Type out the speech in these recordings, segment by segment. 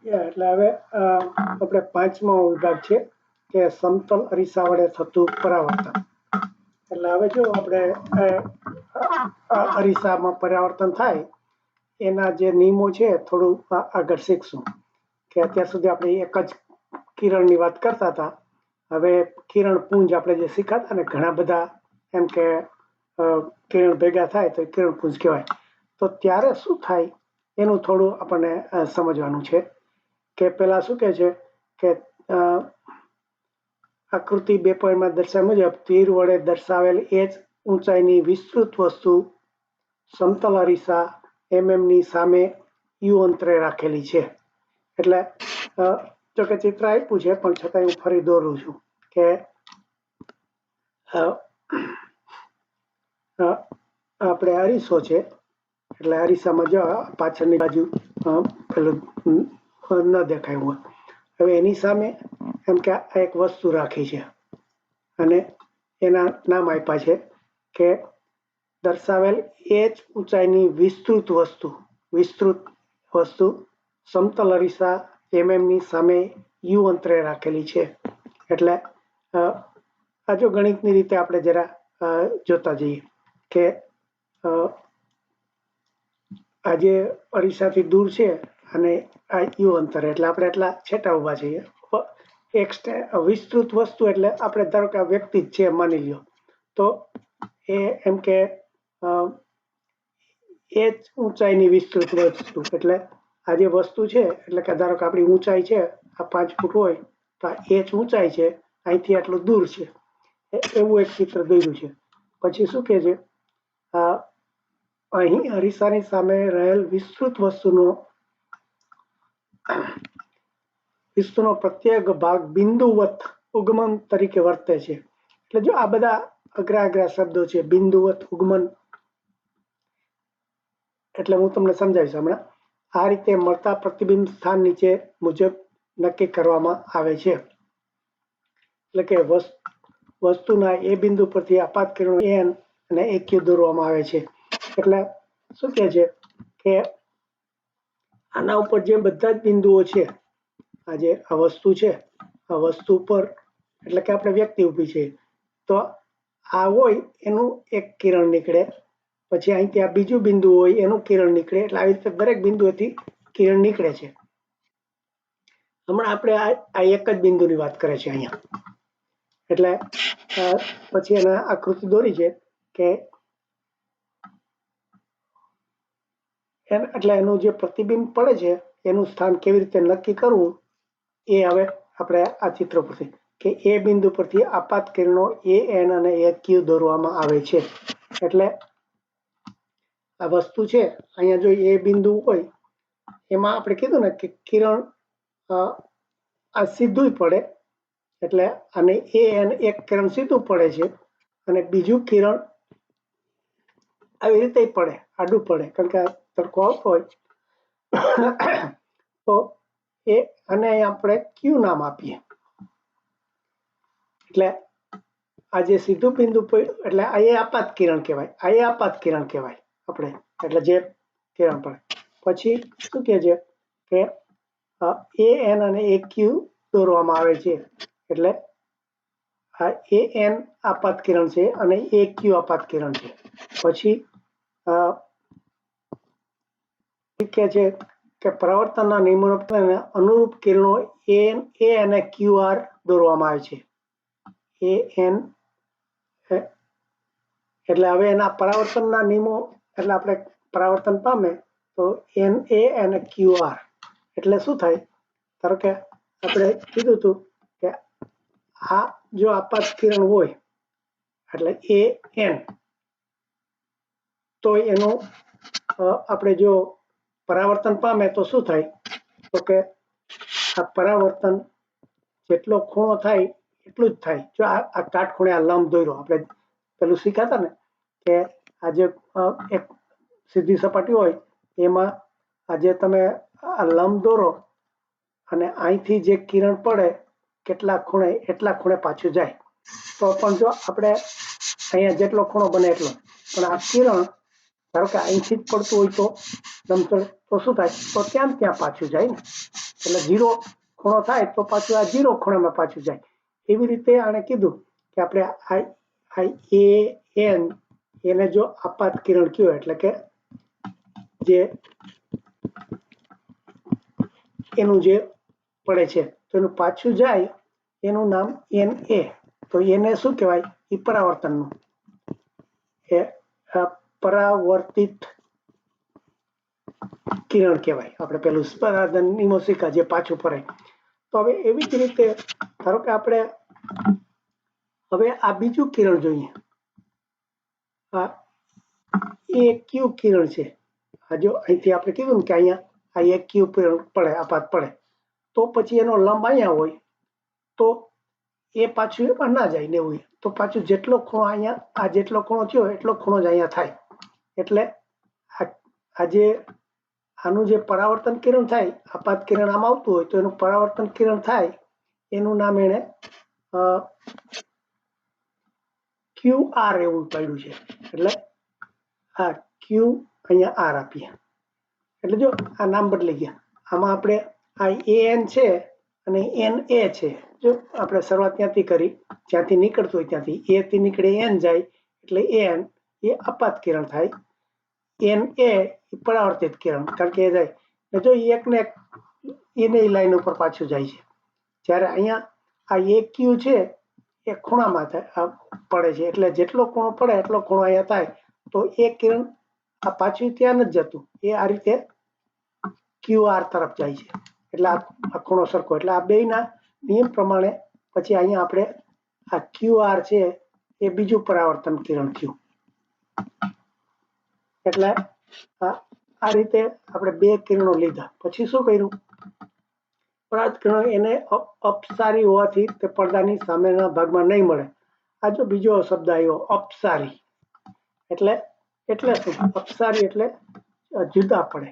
એટલે હવે આપણે પાંચમો વિભાગ છે કે સમતલ અરીસા વડે થતું પરાવર્તન. એટલે હવે જો આપણે અરીસામાં પરાવર્તન થાય એના જે નિયમો છે થોડું આગળ શીખશું. કે અત્યાર સુધી આપણે એક જ કિરણની વાત કરતા હતા. હવે કિરણ પુંજ આપણે જે શીખાતા ને ઘણા બધા એમ કે કિરણ ભેગા થાય તો કિરણ પુંજ કહેવાય. તો ત્યારે શું થાય એનું થોડું આપણને સમજવાનું છે. કે પેલા શું કહે છે કે આકૃતિ 2.માં દર્શાવ્યા મુજબ તીર વડે દર્શાવેલ એ જ ઊંચાઈની વિસ્તૃત વસ્તુ સમતલ અરીસા ની સામે યુ અંતરે રાખેલી છે. એટલે જો કે ચિત્ર આપ્યું છે પણ છતાં હું ફરી દોરું છું કે આપણે અરીસો છે. એટલે અરીસામાં જો પાછળની બાજુ પેલું ન દેખાય હોય. હવે એની સામે એમ કે આ એક વસ્તુ રાખી છે અને એના નામ આપ્યા છે કે દર્શાવેલ એ જ ઊંચાઈની વિસ્તૃત વસ્તુ સમતલ અરીસા ની સામે યુ અંતરે રાખેલી છે. એટલે આ જો ગણિતની રીતે આપણે જરા જોતા જઈએ કે આ જે અરીસાથી દૂર છે અને આ યુ અંતર એટલે આપણે એટલા છેટા ઉભા છીએ. એક વિસ્તૃત વસ્તુ એટલે આપણે ધારો કે આ વ્યક્તિ જ છે માની લ્યો તો એ એમ કે એ જ ઊંચાઈની વિસ્તૃત વસ્તુ એટલે આ જે વસ્તુ છે એટલે કે ધારો કે આપણી ઊંચાઈ છે આ 5 ફૂટ હોય તો આ એ જ ઊંચાઈ છે, અહીંથી આટલું દૂર છે એવું એક ચિત્ર દોર્યું છે. પછી શું કહે છે અહીં અરીસાની સામે રહેલ વિસ્તૃતનો પ્રત્યેક ભાગ બિંદુવત ઉગમન તરીકે વર્તે છે. એટલે જો આ બધા અઘરા શબ્દો છે. બિંદુવત ઉગમન એટલે હું તમને સમજાવીશ હમણાં. આ રીતે મળતા પ્રતિબિંબ સ્થાન નીચે મુજબ નક્કી કરવામાં આવે છે. એટલે કે વસ્તુના એ બિંદુ પરથી આપાત કિરણો એન અને એક્યુ દોરવામાં આવે છે. એટલે શું કહે છે કે આના ઉપર જે બધા જ બિંદુઓ છે, આ વસ્તુ છે, આ વસ્તુ પર એટલે કે આપણે વ્યક્તિ ઊભી છે તો આ હોય એનું એક કિરણ નીકળે, પછી અહીંથી આ બીજું બિંદુ હોય એનું કિરણ નીકળે. એટલે આવી રીતે દરેક બિંદુએથી કિરણ નીકળે છે. હમણાં આપણે આ એક જ બિંદુની વાત કરે છે અહીંયા. એટલે પછી એના આકૃતિ દોરી છે કે એટલે એનું જે પ્રતિબિંબ પડે છે એનું સ્થાન કેવી રીતે નક્કી કરવું એ હવે આપણે આ ચિત્ર પરથી કે એ બિંદુ પરથી આપાત કિરણો એ એન અને એ ક્યુ દોરવામાં આવે છે. એટલે આ વસ્તુ છે અહીંયા જો એ બિંદુ હોય એમાં આપણે કીધું ને કે કિરણ આ સીધું પડે એટલે અને એ એન એક કિરણ સીધું પડે છે અને બીજું કિરણ આવી રીતે પડે, આડું પડે, કારણ કે તડકો આવતો હોય તો એ અને આપણે ક્યુ નામ આપીએ. એટલે આ જે સીધું બિંદુ પડ્યું એટલે આ એ આપાત કિરણ કહેવાય. આ એ આપાત કિરણ કહેવાય આપણે. એટલે જે કિરણ પડે પછી શું કહે છે કે એ એન અને એ ક્યુ દોરવામાં આવે છે. એટલે આ એ એન આપાત કિરણ છે અને એ ક્યુ આપાત કિરણ છે. પછી કહે છે કે પરાવર્તનના નિયમોને અનુરૂપ કિરણો એ અને ક્યુ આર દોરવામાં આવે છે. એ એન એટલે હવે એના પરાવર્તનના નિયમો એટલે આપણે પરાવર્તન પામે તો એન એ અને ક્યુ આર એટલે શું થાય? ધારો કે આપણે કીધું હતું કે આ જો આપાત કિરણ હોય એટલે એ એન તો એનું આપણે જો પરાવર્તન પામે તો શું થાય? તો કે આ પરાવર્તન જેટલો ખૂણો થાય એટલું જ થાય. જો આ કાટખૂણે આ લંબ દોર્યો આપણે પેલું શીખાતા ને કે આજે એક સીધી સપાટી હોય એમાં આજે તમે આ લંબ દોરો અને અહીંથી જે કિરણ પડે કેટલા ખૂણે એટલા ખૂણે પાછું જાય. તો પણ જો આપણે અહીંયા જેટલો ખૂણો બને એટલો પણ આ કિરણ ધારો કે અહીંથી જ પડતું હોય તો લંબચોરસ તો શું થાય? તો ત્યાં પાછું જાય ને. એટલે 0 ખૂણો થાય તો પાછું આ 0 ખૂણામાં પાછું જાય. એવી રીતે આણે કીધું કે આપણે IAN એને જો આપાત કિરણ કયો એટલે કે જે એનું જે પડે છે તો એનું પાછું જાય એનું નામ NA. તો એને શું કહેવાય? એ પરાવર્તનનું એ પરાવર્તિત કિરણ કહેવાય. આપણે પેલું નિમોસિકા જે પાછું ફરે. તો હવે એવી જ રીતે ધારો કે આપણે હવે આ બીજું કિરણ જોઈએ. આ એ ક્યુ કિરણ છે. આ જો અહીંથી આપણે કીધું ને કે અહીંયા આ એક ક્યુ કિરણ પડે, આપાત પડે, તો પછી એનો લંબ અહીંયા હોય તો એ પાછું એમાં ના જાય ને હોય તો પાછું જેટલો ખૂણો અહીંયા આ જેટલો ખૂણો થયો એટલો ખૂણો જ અહીંયા થાય. એટલે આ જે આનું જે પરાવર્તન કિરણ થાય, આપાત કિરણ આમ આવતું હોય તો એનું પરાવર્તન કિરણ થાય એનું નામ એને QR એવું પાડ્યું છે. એટલે આ Q અહીંયા R આપીએ એટલે જો આ નામ બદલાઈ ગયા. આમાં આપણે આ AN છે અને NA છે. જો આપણે શરૂઆત ત્યાંથી કરી, જ્યાંથી નીકળતું હોય ત્યાંથી A થી નીકળે N જાય એટલે AN એ આપાત કિરણ થાય, NA એ પરાવર્તિત કિરણ, કારણ કે એ જાય જો એકને એને લાઈન ઉપર પાછું જાય છે. જ્યારે અહીંયા આ AQ છે એ ખૂણામાં પડે છે એટલે જેટલો ખૂણો પડે એટલો ખૂણો અહીંયા થાય તો એ કિરણ આ પાછું ત્યાં નથી જતું, એ આ રીતે QR તરફ જાય છે. એટલે આ ખૂણો સરખો. એટલે આ બેયના નિયમ પ્રમાણે પછી અહીંયા આપણે આ QR છે એ બીજું પરાવર્તન કિરણ થયું. એટલે આ રીતે આપણે બે કિરણો લીધા. પછી શું કર્યું? પરાવર્તિત કિરણો એને અપસારી હોવાથી તે પડદાની સામેના ભાગમાં નહીં મળે. આ જો બીજો શબ્દ આવ્યો અપસારી. એટલે શું? અપસારી એટલે જુદા પડે.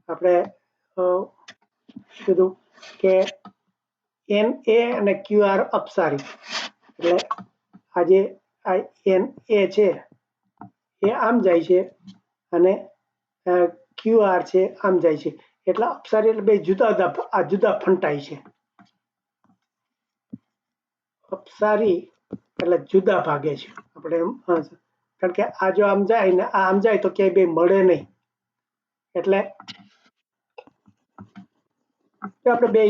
આપણે કીધું કે NA અને QR અપસારી. એટલે આ જે NA છે એ આમ જાય છે અને QR છે આમ જાય છે. એટલે અપસારી એટલે બે જુદા ફંટાય છે. અપસારી એટલે જુદા ભાગે છે. આપણે કારણ કે આ જો આમ જાય ને આ આમ જાય તો ક્યાંય બે મળે નહીં. એટલે આપણે બે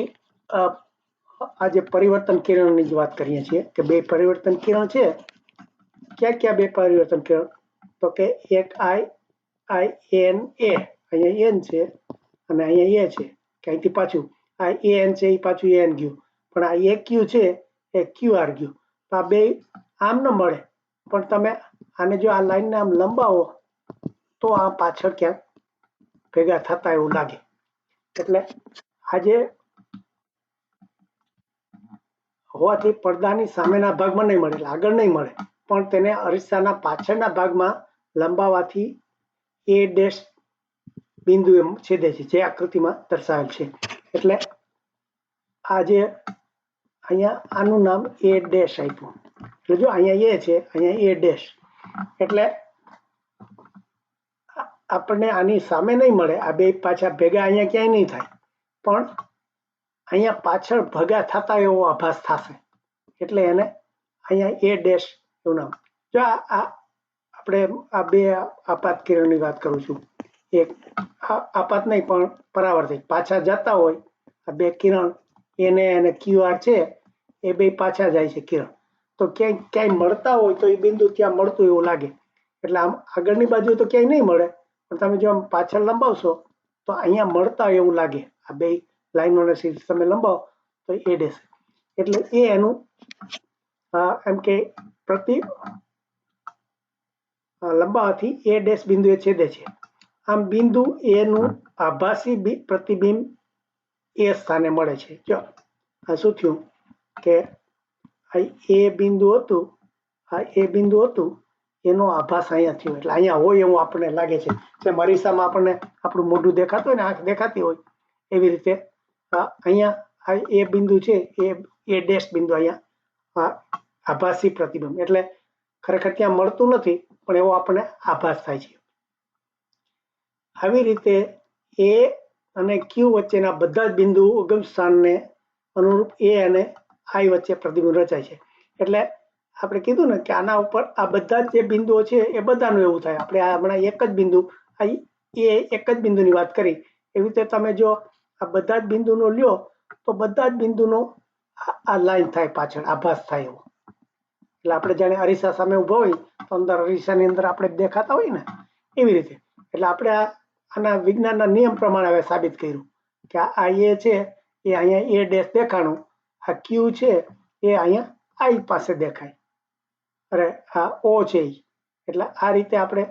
આ જે પરિવર્તન કિરણની જ વાત કરીએ છીએ કે બે પરિવર્તન કિરણ છે. ક્યાં બે પરિવર્તન કિરણ? તો કે એક NA, અહીંયા N છે અને અહીંયા A છે, કે અહીંથી પાછું આ AN છે એ પાછું AN ગયું, પણ આ AQ છે એ QR ગયું. તો આ બે આમ ન મળે, પણ તમે આને જો આ લાઈનને આમ લંબાવો તો આ પાછળ ક્યાંક ભેગા થતા એવું લાગે. એટલે આજે હોવાથી પડદાની સામેના ભાગમાં નહીં મળે, એટલે આગળ નહીં મળે, પણ તેને અરીસાના પાછળના ભાગમાં લંબાવાથી A' બિંદુ એમ છેદે છે, જે આકૃતિમાં દર્શાવેલ છે. એટલે આ જે અહીંયા આનું નામ A' આપ્યું. એટલે જો અહીંયા A છે, અહીંયા A'. એટલે આપણને આની સામે નહીં મળે, આ બે પાછા ભેગા અહીંયા ક્યાંય નહીં થાય, પણ અહીંયા પાછળ ભેગા થતા એવો આભાસ થશે. એટલે એને અહીંયા A' એવું નામ. જો આપણે આ બે આપાત કિરણની વાત કરું છું. એક આપાત નહીં પણ પરાવર્તિત, પાછા જતા હોય આ બે કિરણ NA અને QR છે એ બે પાછા જાય છે કિરણ. તો ક્યાંય મળતા હોય તો એ બિંદુ ત્યાં મળતું એવું લાગે. એટલે આમ આગળની બાજુ તો ક્યાંય નહીં મળે, પણ તમે જો આમ પાછળ લંબાવશો તો અહીંયા મળતા એવું લાગે. આ બે લાઈનોને સીધી તમે લંબાવો તો A'. એટલે એ એનું એમ કે લંબાવાથી A' બિંદુ એ છેદે છે. આમ બિંદુ એનું આભાસી પ્રતિબિંબ એ સ્થાને મળે છે. જો આ શું થયું કે આ A બિંદુ હતું એનો આભાસ અહીંયા થયો. એટલે અહીંયા હોય એવું આપણને લાગે છે. જેમ અરીસામાં આપણને આપણું મોઢું દેખાતું હોય ને, આંખ દેખાતી હોય, એવી રીતે અહીંયા આ A બિંદુ છે એ A' બિંદુ અહીંયા આભાસી પ્રતિબિંબ. એટલે ખરેખર ત્યાં મળતું નથી, પણ એવો આપણને આભાસ થાય છે. આવી રીતે અને ક્યુ વચ્ચેના બધા જ બિંદુ ઉગમ સ્થાનને અનુરૂપ એ અને આઈ વચ્ચે પ્રતિબિંબ રચાય છે. એટલે આપણે કીધું ને કે આના ઉપર આ બધા જે બિંદુઓ છે એ બધાનું એવું થાય. આપણે આ હમણાં એક જ બિંદુ એ એક જ બિંદુની વાત કરી, એવી રીતે તમે જો આ બધા જ બિંદુનો લ્યો તો બધા જ બિંદુનો આ લાઈન થાય, પાછળ આભાસ થાય એવો. એટલે આપણે જાણે અરીસા સામે ઉભા હોય તો અંદર અરીસાની અંદર આપણે દેખાતા હોય ને એવી રીતે. એટલે આપણે આના વિજ્ઞાનના નિયમ પ્રમાણે હવે સાબિત કર્યું કે આ એ છે એ અહીંયા એ ડેશ દેખાણું, આ ક્યુ છે એ અહીંયા આઈ પાસે દેખાય, અરે આ ઓ છે. એટલે આ રીતે આપણે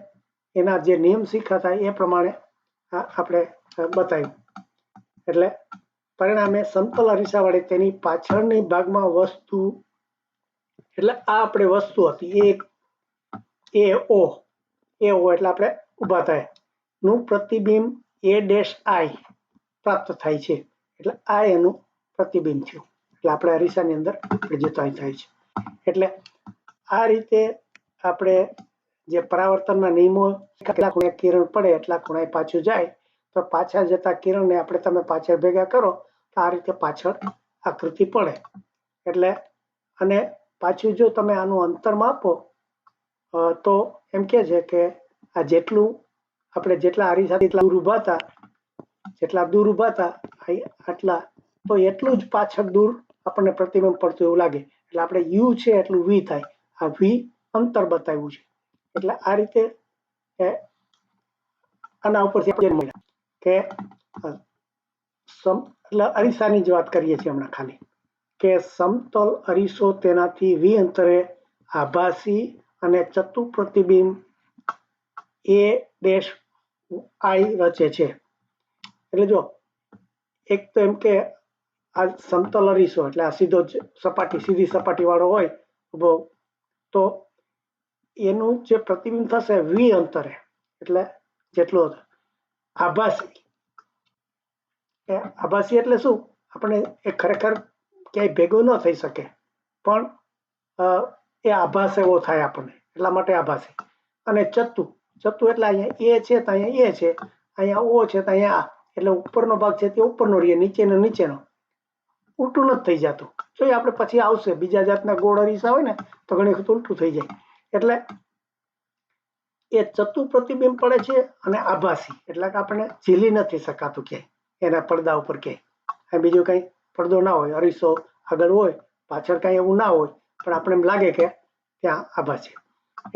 એના જે નિયમ શીખ્યા એ પ્રમાણે આપણે બતાવ્યું. એટલે પરિણામે સમતલ અરીસા વડે તેની પાછળની ભાગમાં વસ્તુ, એટલે આ આપણે વસ્તુ હતી એ ઓ એટલે આપણે ઊભા થાય નું પ્રતિબિંબ એ ડેશ આઈ પ્રાપ્ત થાય છે. એટલે આ એનું પ્રતિબિંબ થયું. એટલે આપણે અરીસાની અંદર જતાય થાય છે. એટલે આ રીતે આપણે જે પરાવર્તનના નિયમો, કેટલા ખૂણે કિરણ પડે એટલા ખૂણે પાછું જાય, તો પાછા જતા કિરણને આપણે તમે પાછળ ભેગા કરો તો આ રીતે પાછળ આકૃતિ પડે. એટલે અને પાછું જો તમે આનું અંતર માપો તો એમ કે છે કે આ જેટલું આપણે જેટલા અરીસાથી દૂર ઊભા હતા, આટલા, તો એટલું જ પાછળ દૂર આપણને પ્રતિબિંબ પડતું એવું લાગે. એટલે આપણે યુ છે એટલું વી થાય. આ વી અંતર બતાવ્યું છે. એટલે આ રીતે આના ઉપરથી કે એટલે અરીસાની જ વાત કરીએ છીએ હમણાં ખાલી, કે સમતલ અરીસો તેનાથી વી અંતરે આભાસી અને ચતુ પ્રતિબિંબ એ ડેશ આઈ રચે છે. એટલે જો એક તો એમ કે આ સમતલ અરીસો એટલે આ સીધી સપાટી વાળો હોય ઉભો, તો એનું જે પ્રતિબિંબ થશે વી અંતરે, એટલે જેટલું આભાસી એટલે શું, આપણે એ ખરેખર ક્યાંય ભેગો ન થઈ શકે પણ એ આભાસ એવો થાય આપણને, એટલા માટે આભાસી. અને ચતુ એટલે અહીંયા એ છે તો અહીંયા એ છે, અહીંયા ઓ છે તો અહીંયા આ, એટલે ઉપરનો ભાગ છે તે ઉપરનો રહે, નીચેનો નીચેનો, ઉલટું નથી થઈ જતું. જોઈએ આપણે પછી આવશે બીજા જાતના ગોળ અરીસા હોય ને તો ઘણી વખત ઉલટું થઈ જાય. એટલે એ ચતુ પ્રતિબિંબ પડે છે અને આભાસી એટલે કે આપણે ઝીલી નથી શકાતું ક્યાંય એના પડદા ઉપર ક્યાંય. બીજું કઈ પડદો ના હોય, અરીસો આગળ હોય પાછળ કઈ એવું ના હોય, પણ આપણે એમ લાગે કે ત્યાં આભાસી.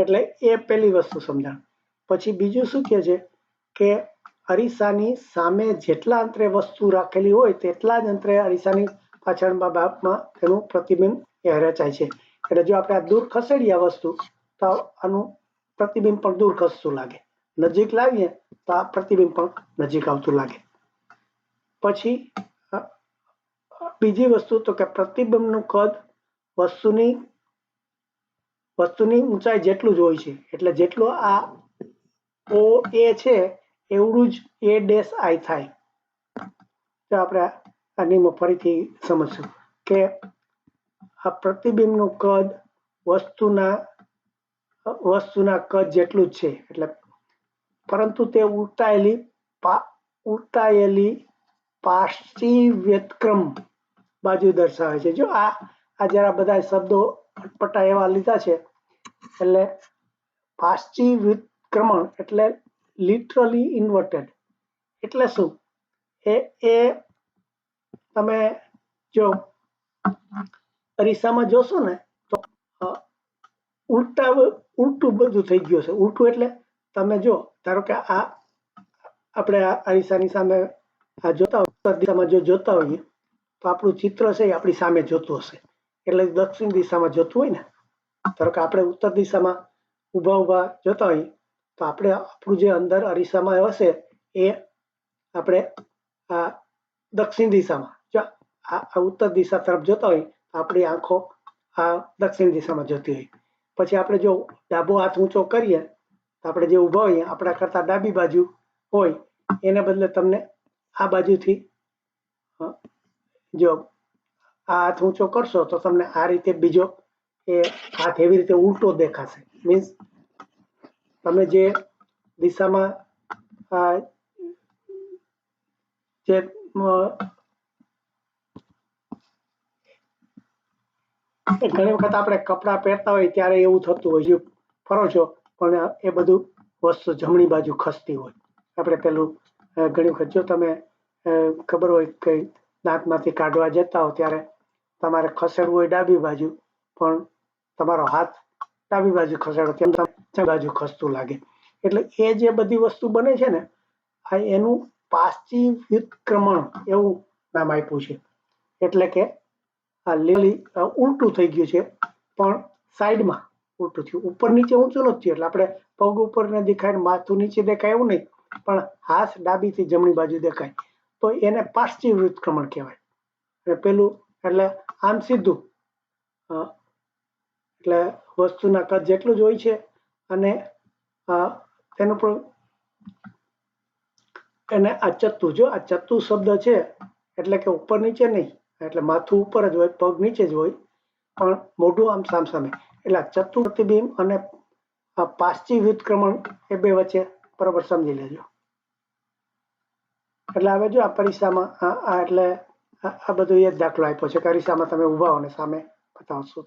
એટલે એ પહેલી વસ્તુ સમજાણ. પછી બીજું શું કહે છે કે અરીસાની સામે જેટલા અંતરે વસ્તુ રાખેલી હોય તેટલા જ અંતરે અરીસાની પાછળના ભાગમાં તેનું પ્રતિબિંબ એ રચાય છે. એટલે જો આપણે આ દૂર ખસેડીએ વસ્તુ તો આનું પ્રતિબિંબ પણ દૂર ખસતું લાગે, નજીક લાવીએ તો આ પ્રતિબિંબ પણ નજીક આવતું લાગે. પછી બીજી વસ્તુ તો કે પ્રતિબિંબનું કદ વસ્તુની ઊંચાઈ જેટલું જ હોય છે. એટલે જેટલું આ ઓ એ છે એવડું જ એ ડેશ આઈ થાય. તો આપણે આ નિયમો ફરીથી સમજશું કે આ પ્રતિબિંબનું કદ વસ્તુના કદ જેટલું જ છે. એટલે પરંતુ તે ઉલટાયેલી પાર્શ્વિવ્યતક્રમ બાજુ દર્શાવે છે. જો આ જરા બધા શબ્દો અટપટા એવા લીધા છે. એટલે પાર્શ્વિવ્યુત્ક્રમણ એટલે લિટરલી ઇન્વર્ટેડ. એટલે શું, એ તમે જો અરીસામાં જોશો ને તો ઉલટું બધું થઈ ગયું છે. ઉલટું એટલે તમે જો ધારો કે આ આપણે આ અરીસાની સામે આ જોતા ઉત્તર દિશામાં જો જોતા હોઈએ તો આપણું ચિત્ર છે એ આપણી સામે જોતું હશે, એટલે દક્ષિણ દિશામાં જોતું હોય ને. ધારો કે આપણે ઉત્તર દિશામાં ઊભા જોતા હોઈએ તો આપણે આપણું જે અંદર અરીસામાં હશે એ આપણે આ દક્ષિણ દિશામાં, જો આ ઉત્તર દિશા તરફ જોતા હોય તો આપણી આંખો આ દક્ષિણ દિશામાં જોતી હોય. પછી આપણે જો ડાબો હાથ ઊંચો કરીએ તો આપણે જે ઊભા હોઈએ આપણા કરતાં ડાબી બાજુ હોય એને બદલે તમને આ બાજુથી જો આ હાથ ઊંચો કરશો તો તમને આ રીતે બીજો એ હાથ એવી રીતે ઉલટો દેખાશે. મીન્સ તમે જે દિશામાં જે ઘણી વખત આપણે કપડાં પહેરતા હોય ત્યારે એવું થતું હોય ફરો છો પણ એ બધું વસ્તુ જમણી બાજુ ખસતી હોય. આપણે પેલું ઘણી વખત જો તમે ખબર હોય કે દાંતમાંથી કાઢવા જતા હો ત્યારે તમારે ખસેડવું હોય ડાબી બાજુ પણ તમારો હાથ ડાબી બાજુ ખસેડો તેમ જમણી બાજુ ખસતું લાગે. એટલે એ જે બધી વસ્તુ બને છે ને આ એનું પાશ્ચિ વ્યુત્ક્રમણ એવું નામ આપ્યું છે. એટલે કે આ લીલી ઉલટું થઈ ગયું છે પણ સાઈડમાં ઉલટું થયું, ઉપર નીચે ઊંચું નથી થયું. એટલે આપણે પગ ઉપર ને દેખાય માથું નીચે દેખાય એવું નહીં પણ હાથ ડાબીથી જમણી બાજુ દેખાય તો એને પાશ્ચિ વ્યુત્ક્રમણ કહેવાય. અને પેલું એટલે આમ સીધું એટલે વસ્તુના કદ જેટલું જ હોય છે અને તેનું પણ અને આ ચત્તુ જો આ ચત્તુ શબ્દ છે એટલે કે ઉપર નીચે નહીં, એટલે માથું ઉપર જ હોય પગ નીચે જ હોય પણ મોઢું આમ સામસામે. એટલે ચત્તુ પ્રતિબિંબ અને પાશ્ચિ વ્યુત્ક્રમણ એ બે વચ્ચે બરાબર સમજી લેજો. એટલે હવે જો આ પરીક્ષામાં એટલે આ બધું એ જ દાખલો આપ્યો છે કે અરીસામાં તમે ઉભા હો ને સામે બતાવશો.